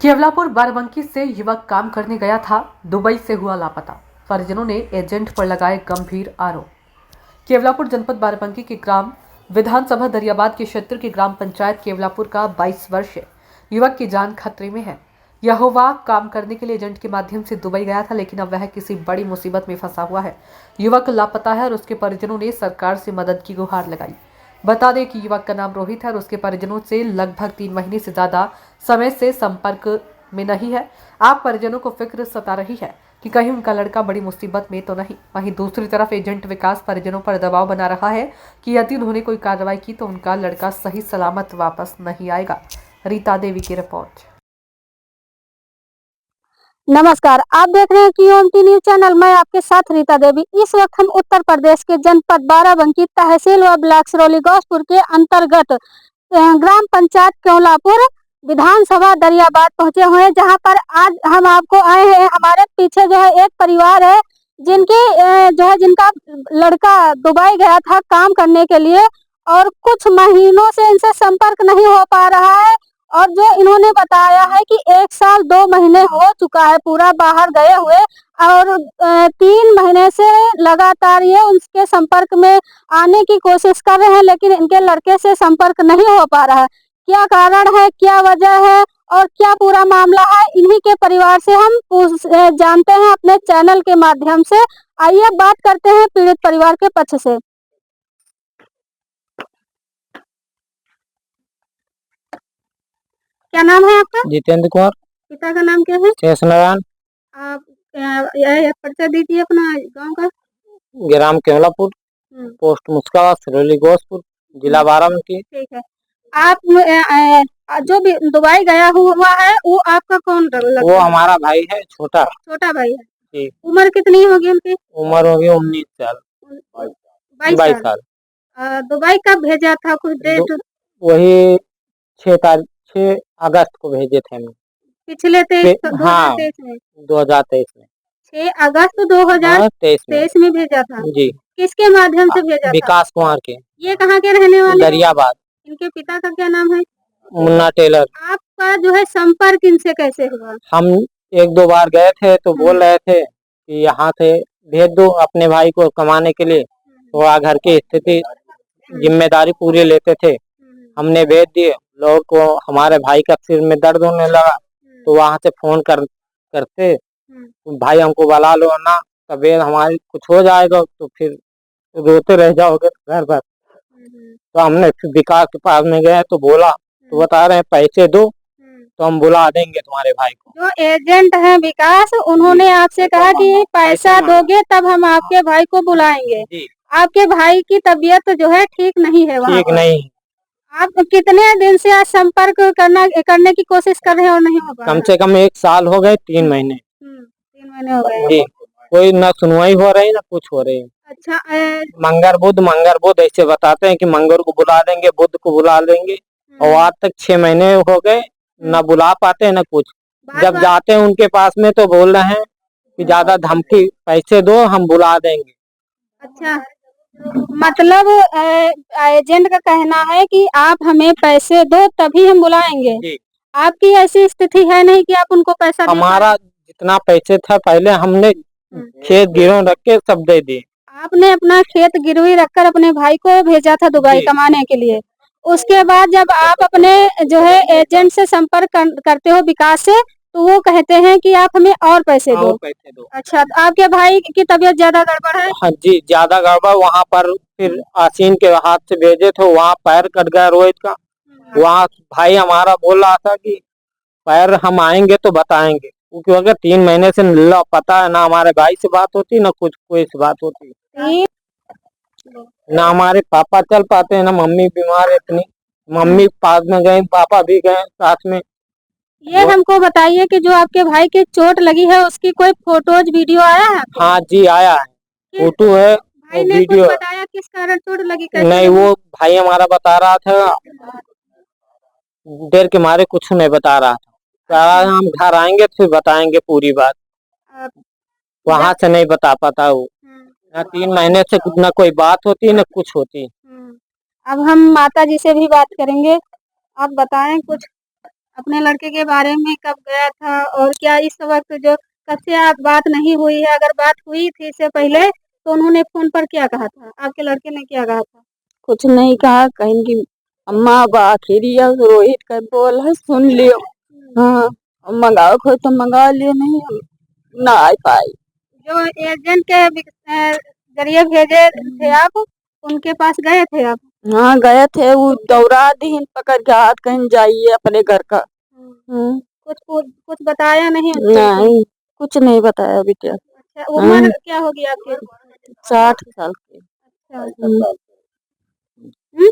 केवलापुर बाराबंकी से युवक काम करने गया था, दुबई से हुआ लापता। परिजनों ने एजेंट पर लगाए गंभीर आरोप। केवलापुर जनपद बाराबंकी के ग्राम विधानसभा दरियाबाद के क्षेत्र की ग्राम पंचायत केवलापुर का 22 वर्षीय युवक की जान खतरे में है। यह युवा काम करने के लिए एजेंट के माध्यम से दुबई गया था, लेकिन अब वह किसी बड़ी मुसीबत में फंसा हुआ है। युवक लापता है और उसके परिजनों ने सरकार से मदद की गुहार लगाई। बता दें कि युवक का नाम रोहित है और उसके परिजनों से लगभग 3 महीने से ज्यादा समय से संपर्क में नहीं है। आप परिजनों को फिक्र सता रही है कि कहीं उनका लड़का बड़ी मुसीबत में तो नहीं। वहीं दूसरी तरफ एजेंट विकास परिजनों पर दबाव बना रहा है कि यदि उन्होंने कोई कार्रवाई की तो उनका लड़का सही सलामत वापस नहीं आएगा। रीता देवी की रिपोर्ट। नमस्कार, आप देख रहे हैं QMT न्यूज चैनल। मैं आपके साथ रीता देवी। इस वक्त हम उत्तर प्रदेश के जनपद बाराबंकी तहसील व ब्लॉक सिरौली गौसपुर के अंतर्गत ग्राम पंचायत केवलापुर विधानसभा दरियाबाद पहुंचे हुए हैं, जहां पर आज हम आपको आए हैं। हमारे पीछे जो है एक परिवार है जिनका लड़का दुबई गया था काम करने के लिए और कुछ महीनों से इनसे संपर्क नहीं हो पा रहा है। और जो इन्होंने बताया है कि 1 साल 2 महीने हो चुका है पूरा बाहर गए हुए, और 3 महीने से लगातार ये उनके संपर्क में आने की कोशिश कर रहे हैं, लेकिन इनके लड़के से संपर्क नहीं हो पा रहा है। क्या कारण है, क्या वजह है और क्या पूरा मामला है, इन्हीं के परिवार से हम जानते हैं अपने चैनल के माध्यम से। आइए बात करते हैं पीड़ित परिवार के पक्ष से। क्या नाम है आपका? जितेंद्र कुमार। पिता का नाम क्या है? शेष नारायण। आप यह परिचय दीजिए अपना गांव का। ग्राम केवलापुर, पोस्ट मुस्कावा, सिरौली गौसपुर, जिला बाराबंकी। ठीक है। आप जो भी दुबई गया हुआ है वो आपका कौन लगता है? वो हमारा भाई है, छोटा भाई है जी। उम्र कितनी होगी उनकी? उम्र होगी 19 साल, 22 साल। दुबई कब भेजा था, कुछ डेट? वही 6 अगस्त को भेजे थे हम। पिछले 2023 में। 6 अगस्त 2023 में भेजा था जी। किसके माध्यम से भेजा था? विकास कुमार के। ये कहाँ के रहने वाले? दरियाबाद। इनके पिता का क्या नाम है? मुन्ना टेलर। आपका जो है संपर्क इनसे कैसे हुआ? हम 1-2 बार गए थे तो बोल रहे थे कि यहाँ से भेज दो अपने भाई को कमाने के लिए। थोड़ा घर की स्थिति जिम्मेदारी पूरी लेते थे, हमने भेज दिए। लोग को हमारे भाई का सिर में दर्द होने लगा तो वहाँ से फोन करते भाई हमको बुला लो ना, तबीयत हमारी कुछ हो जाएगा तो फिर रोते रह जाओगे घर भर। तो हमने फिर विकास के पास में गए तो बोला, तो बता रहे हैं पैसे दो तो हम बुला देंगे तुम्हारे भाई को। जो एजेंट है विकास, उन्होंने आपसे कहा कि पैसा दोगे तब हम आपके भाई को बुलाएंगे। आपके भाई की तबीयत जो है ठीक नहीं है वहाँ? ठीक नहीं। आप कितने दिन से आज संपर्क करने की कोशिश कर रहे हैं और नहीं हो पा रहा? कम से कम 1 साल हो गए, 3 महीने। 3 महीने हो गए जी। कोई न सुनवाई हो रही न कुछ हो रही। अच्छा। मंगर बुध ऐसे बताते हैं कि मंगर को बुला देंगे, बुध को बुला देंगे, और आज तक 6 महीने हो गए, न बुला पाते हैं न कुछ। जब जाते हैं उनके पास में तो बोल रहे हैं कि ज्यादा धमकी, पैसे दो हम बुला देंगे। अच्छा, मतलब एजेंट का कहना है कि आप हमें पैसे दो तभी हम बुलाएंगे। आपकी ऐसी स्थिति है नहीं कि आप उनको पैसा दे? हमारा जितना पैसे था पहले हमने खेत गिरवी रख के सब दे दिए। आपने अपना खेत गिरवी रखकर अपने भाई को भेजा था दुबई कमाने के लिए। उसके बाद जब आप अपने जो है एजेंट से संपर्क करते हो विकास से, तो वो कहते हैं कि आप हमें और पैसे दो। अच्छा, तो आपके भाई की तबीयत ज्यादा गड़बड़ है? हाँ जी, ज्यादा गड़बड़। वहाँ पर फिर आसीन के हाथ से भेजे थे, वहाँ पैर कट गया रोहित का। वहाँ भाई हमारा बोल रहा था कि पैर हम आएंगे तो बताएंगे, क्योंकि अगर 3 महीने से पता है ना हमारे भाई से बात होती ना कुछ कोई से बात होती, ना हमारे पापा चल पाते हैं, ना मम्मी बीमार है इतनी। मम्मी पास में गए, पापा भी गए साथ में। ये हमको बताइए कि जो आपके भाई की चोट लगी है उसकी कोई फोटोज वीडियो आया है? हाँ जी आया है, फोटो है, भाई ने वीडियो कुछ बताया किस कारण चोट लगी? नहीं, वो भाई हमारा बता रहा था, डर के मारे कुछ नहीं बता रहा था। हम घर आएंगे तो फिर बताएंगे पूरी बात। वहाँ से नहीं बता पाता वो। ना 3 महीने से न कोई बात होती न कुछ होती। अब हम माता जी से भी बात करेंगे, आप बताएं कुछ। अपने लड़के के बारे में कब गया था और क्या इस वक्त जो कब से आप बात नहीं हुई है, अगर बात हुई थी इससे पहले तो उन्होंने फोन पर क्या कहा था, आपके लड़के ने क्या कहा था? कुछ नहीं कहा, कहेंगी अम्मा अब आखिरी अब रोहित का बोल है सुन लियो। हाँ, अब मंगाओ को तो मंगा लियो, नहीं हम ना आ पाई। जो एजेंट के जरिए भेजे थे आप, उनके पास गए थे आप? हाँ गए थे, वो दौड़ा दी पकड़ के हाथ, कहीं जाइए अपने घर का। कुछ बताया नहीं उसको? नहीं, कुछ नहीं बताया अभी तक। अच्छा, उम्र क्या होगी आपकी? 60 साल की। अच्छा, हम्म?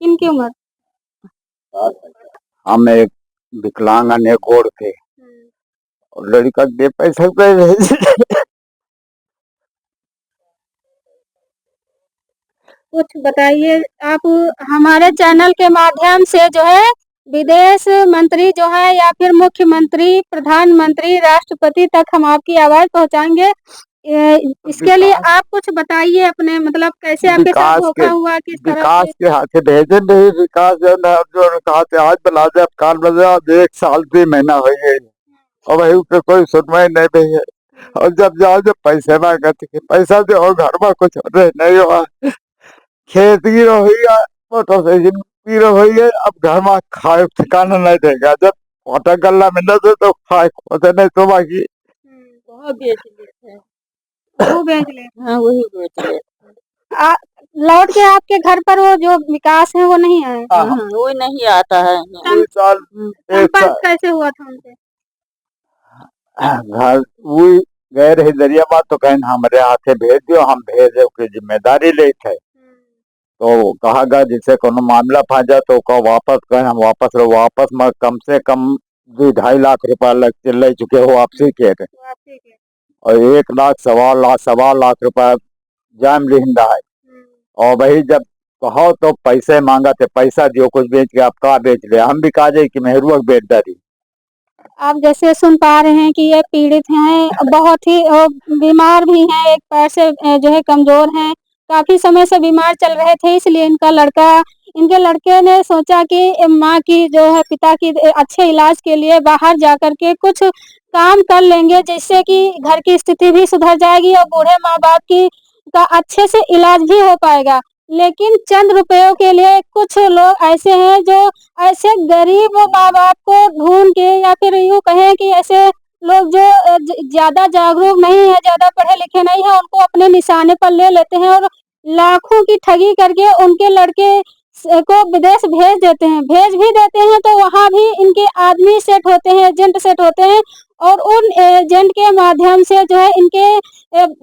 किनकी उम्र? हम एक विकलांग अन्य गोड़ थे और लड़का दे पैसा पे कुछ बताइए आप। हमारे चैनल के माध्यम से जो है विदेश मंत्री जो है या फिर मुख्यमंत्री, प्रधानमंत्री, राष्ट्रपति तक हम आपकी आवाज पहुंचाएंगे। इसके लिए आप कुछ बताइए अपने, मतलब कैसे आपके साथ धोखा हुआ, किस तरह विकास से? के हाथे भेजे नहीं। विकास जो कहा थे आज बना दे, अब काल बजे आज 1 साल 3 महीना हो गए और वही पे कोई सुनवाई नहीं रही है। और जब जाओ जब पैसे मांगे थे, पैसा जो हो घर में कुछ नहीं हुआ, खेत की रही है, मोटरसाइकिल की रही है, अब घर में खाए ठिकाना नहीं देगा। जब ऑटो गल्ला मिला तो खाए खोते नहीं तो बाकी वो बेच लेते। वो बेच ले। हाँ वही बेच लेते। लौट के आपके घर पर वो जो विकास है वो नहीं आए? वो नहीं आता है। 1 साल संपर्क कैसे हुआ था उनसे? घर वही गए रहे दरियाबाद तो कहें हमारे हाथे भेज दियो, हम भेजे की जिम्मेदारी ले थे। तो कहा गया जिससे कोनो मामला फंस जाए तो कहो वापस कहें, हम वापस लो। वापस में कम से कम 2-2.5 लाख रुपया ले चुके हो वापसी के, और 1 लाख 1.25 लाख रुपया जाम लिहिंदा है। और वही जब कहो तो पैसे मांगा थे, पैसा दियो कुछ बेच के, आप का बेच ले, हम भी कहा जाए कि मेहरुआ बेच दारी। आप जैसे सुन पा रहे हैं कि ये पीड़ित हैं, बहुत ही बीमार भी हैं, एक पैर से जो है कमजोर हैं, काफी समय से बीमार चल रहे थे, इसलिए इनके लड़के ने सोचा कि माँ की जो है, पिता की अच्छे इलाज के लिए बाहर जाकर के कुछ काम कर लेंगे, जिससे कि घर की स्थिति भी सुधर जाएगी और बूढ़े माँ बाप की का अच्छे से इलाज भी हो पाएगा। लेकिन चंद रुपयों के लिए कुछ लोग ऐसे हैं जो ऐसे गरीब माँ बाप को ढूंढ के, या फिर यूँ कहें कि ऐसे लोग जो ज्यादा जागरूक नहीं है, ज्यादा पढ़े लिखे नहीं है, उनको अपने निशाने पर ले लेते हैं और लाखों की ठगी करके उनके लड़के को विदेश भेज देते हैं। भेज भी देते हैं तो वहाँ भी इनके आदमी सेट होते हैं, एजेंट सेट होते हैं, और उन एजेंट के माध्यम से जो है इनके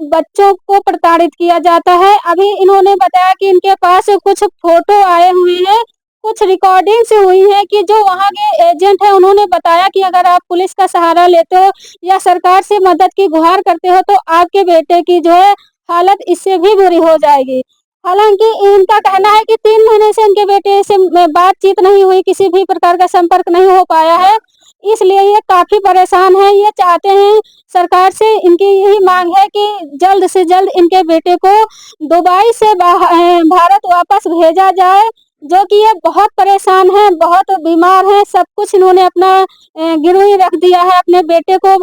बच्चों को प्रताड़ित किया जाता है। अभी इन्होंने बताया कि इनके पास कुछ फोटो आए हुए हैं, कुछ रिकॉर्डिंग्स हुई है कि जो वहाँ के एजेंट है उन्होंने बताया कि अगर आप पुलिस का सहारा लेते हो या सरकार से मदद की गुहार करते हो तो आपके बेटे की जो है हालत इससे भी बुरी हो जाएगी। हालांकि इनका कहना है कि 3 महीने से इनके बेटे से बातचीत नहीं हुई, किसी भी प्रकार का संपर्क नहीं हो पाया है, इसलिए ये काफी परेशान है। ये चाहते हैं, सरकार से इनकी यही मांग है कि जल्द से जल्द इनके बेटे को दुबई से भारत वापस भेजा जाए, जो कि ये बहुत परेशान है, बहुत बीमार है। सब कुछ इन्होंने अपना गिरवी रख दिया है अपने बेटे को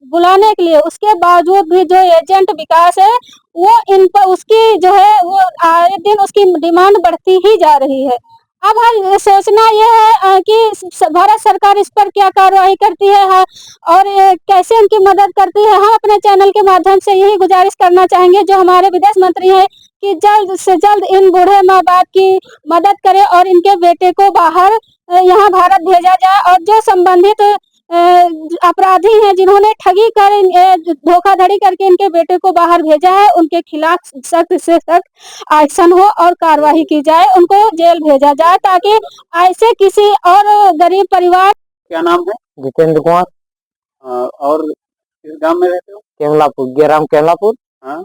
बुलाने के लिए, उसके बावजूद भी जो एजेंट विकास है वो इन पर उसकी जो है वो आए दिन उसकी डिमांड बढ़ती ही जा रही है। अब हम सोचना यह है कि भारत सरकार इस पर क्या कार्रवाई करती है, और कैसे उनकी मदद करती है। हम अपने चैनल के माध्यम से यही गुजारिश करना चाहेंगे जो हमारे विदेश मंत्री हैं कि जल्द से जल्द इन बूढ़े माँ बाप की मदद करें और इनके बेटे को बाहर यहाँ भारत भेजा जाए, और जो संबंधित अपराधी हैं जिन्होंने ठगी कर धोखाधड़ी करके इनके बेटे को बाहर भेजा है, उनके खिलाफ सख्त से सख्त एक्शन हो और कार्रवाई की जाए, उनको जेल भेजा जाए, ताकि ऐसे किसी और गरीब परिवार। क्या नाम है? जितेंद्र कुमार। और किस गांव में रहते हो? केमलापुर, गेराम केमलापुर। हाँ,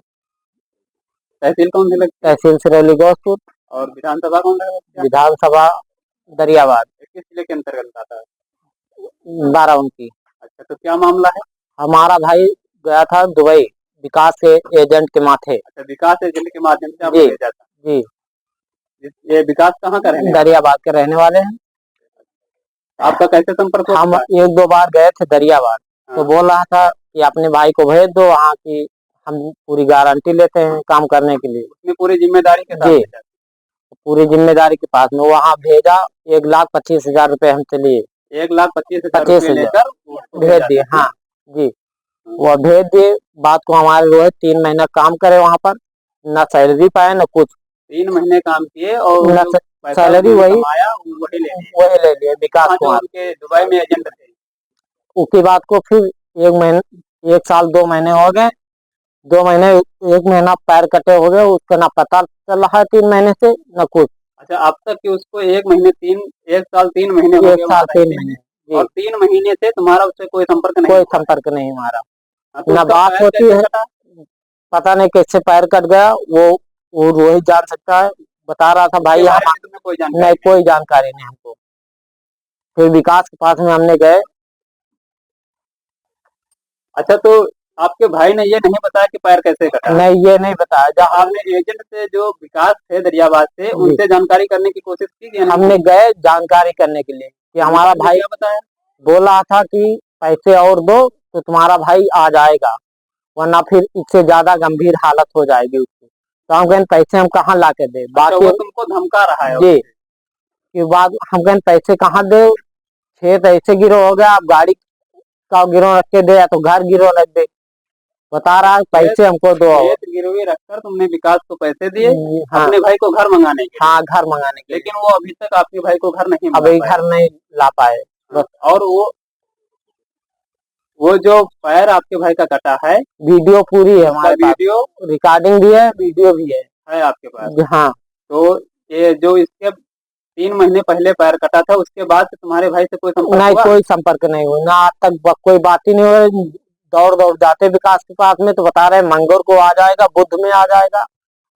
तहसील कौन सी लगती तहसील सिरौली गौसपुर। और विधानसभा कौन सा लगता है? विधानसभा दरियाबाद। किस जिले के अंतर्गत आता है? बाराबंकी। अच्छा, तो क्या मामला है? हमारा भाई गया था दुबई विकास के एजेंट के माथे। अच्छा, विकास एजेंट के माध्यम से आपको जी। भेजा था। जी, ये विकास कहाँ का रहने वाला है? दरियाबाद के रहने वाले हैं। आपका कैसे संपर्क हुआ? हम एक दो बार गए थे दरियाबाद, तो हाँ। बोल रहा था कि अपने भाई को भेज दो वहाँ की, हम पूरी गारंटी लेते हैं काम करने के लिए। अपनी पूरी जिम्मेदारी के साथ जी। ले जाते पूरी जिम्मेदारी के पास में वहाँ भेजा, 1,25,000 रुपए हमसे लिए, हैं। 1,25,000 25,000 रुपए लेकर उसको भेज जाते दिए। थे। हाँ जी, वो भेज दिए। बात को हमारे रोहित 3 महीना काम करे वहाँ पर, ना सैलरी पाए ना कुछ, 3 महीने काम किए और ना जो पैसा सैलरी उन्होंने वही कमाया वही ले लिए। वही ले लिए विकास हाँ, जो कुमार। उनके दुबई में एजेंट थे। उसके बाद को फिर 1 साल 2 महीने हो गए, 2 महीने 1 महीना पैर कटे हो गए, उसका ना पता चल रहा है 3 महीने से न कुछ। अच्छा, अब तक कि उसको 1 साल 3 महीने हो 1 गए साल वहाँ 3 रहते महीने हैं। और जी, 3 महीने से तुम्हारा उससे कोई संपर्क नहीं कोई हुआ है। संपर्क नहीं हमारा, हाँ, तो ना उसका बात पैर होती कैसे है। कटा? पता नहीं कैसे पैर कट गया, वो रोहित जान सकता है। बता रहा था भाई उसके हम, बारे में तुम्हें कोई जानकारी नहीं कोई जानकारी नहीं हमको। फिर विकास के पास में हमने गए। अच्छा, तो आपके भाई ने ये नहीं बताया कि पैर कैसे कटा? नहीं ये नहीं बताया। जब आपने एजेंट से जो विकास थे दरियाबाद से जी। उनसे जानकारी करने की कोशिश की कि नहीं? हमने गए जानकारी करने के लिए कि हमारा उन्होंने भाई क्या बताया? बोल रहा था कि पैसे और दो तो तुम्हारा भाई आ जाएगा, वरना फिर इससे ज्यादा गंभीर हालत हो जाएगी उसकी। तो हम कहें पैसे हम कहाँ ला के दे, अच्छा, बाकी वो तुमको धमका रहा है? जी के बाद हम कहें पैसे कहाँ दे, खेत ऐसे गिरो हो गया, आप गाड़ी का गिरो रख के दे या तो घर गिरो रख दे। बता रहा है पैसे हमको दो। खेत गिरवी रखकर तुमने विकास को पैसे दिए हाँ अपने भाई को घर मंगाने के लिए। हाँ, घर मंगाने के लिए। लेकिन वो अभी तक आपके भाई को घर नहीं अभी मंगा घर नहीं ला पाए। पाया। और वो जो पैर आपके भाई का कटा है, वीडियो पूरी है उसका हमारे पास, वीडियो रिकॉर्डिंग भी है, वीडियो भी है आपके पास। है। हाँ तो ये जो इसके 3 महीने पहले पैर कटा था उसके बाद से तुम्हारे भाई से कोई संपर्क नहीं, हुआ? कोई संपर्क नहीं हुआ ना आज तक, कोई बात ही नहीं हुई। दौड़ दौड़ जाते विकास के पास में तो बता रहे हैं मंगल को आ जाएगा, बुध में आ जाएगा,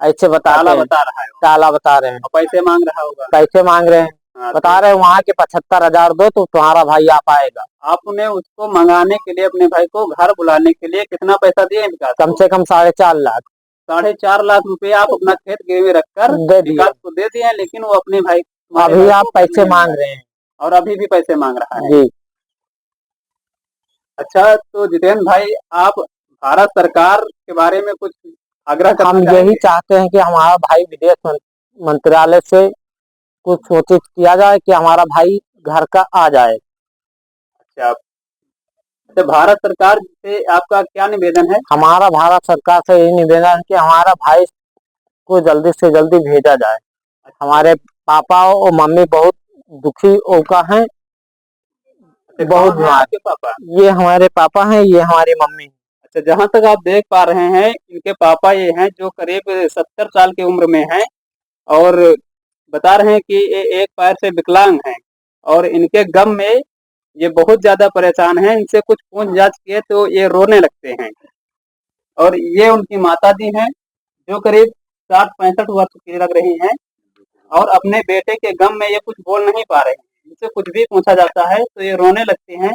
ऐसे ताला बताते हैं। बता रहा है वो। ताला बता रहे हैं, और पैसे मांग रहा होगा। पैसे मांग रहे हैं। हाँ, बता रहे हैं वहाँ के 75,000 दो तो तुम्हारा भाई आ पाएगा। आपने उसको मंगाने के लिए अपने भाई को घर बुलाने के लिए कितना पैसा दिए विकास कम को? से कम 4.5 लाख 4.5 लाख रुपए आप अपना खेत गिरवी रखकर दे दिए। विकास को दे दिए, लेकिन वो अपने भाई तुम्हारे अभी भाई आप को पैसे नहीं मांग मंगा रहे हैं और अभी भी पैसे मांग रहा है। जी। अच्छा, तो जितेंद्र भाई, आप भारत सरकार के बारे में कुछ आग्रह करना हम चाहेंगे? यही चाहते हैं कि हमारा भाई विदेश मंत्रालय से कुछ सूचित किया जाए कि हमारा भाई घर का आ जाए। अच्छा, तो भारत सरकार से आपका क्या निवेदन है? हमारा भारत सरकार से यही निवेदन है कि हमारा भाई को जल्दी से जल्दी भेजा जाए। हमारे पापा और मम्मी बहुत दुखी होकर हैं, बहुत कौन है बीमार। आपके पापा? ये हमारे पापा हैं, ये हमारी मम्मी। अच्छा, जहाँ तक आप देख पा रहे हैं इनके पापा ये हैं जो करीब 70 साल की उम्र में हैं और बता रहे हैं कि ये एक पैर से विकलांग हैं और इनके गम में ये बहुत ज्यादा परेशान हैं। इनसे कुछ पूछ जांच किए तो ये रोने लगते हैं। और ये उनकी माता जी हैं जो करीब 60-65 वर्ष की लग रही हैं और अपने बेटे के गम में ये कुछ बोल नहीं पा रहे हैं। इनसे कुछ भी पूछा जाता है तो ये रोने लगते हैं।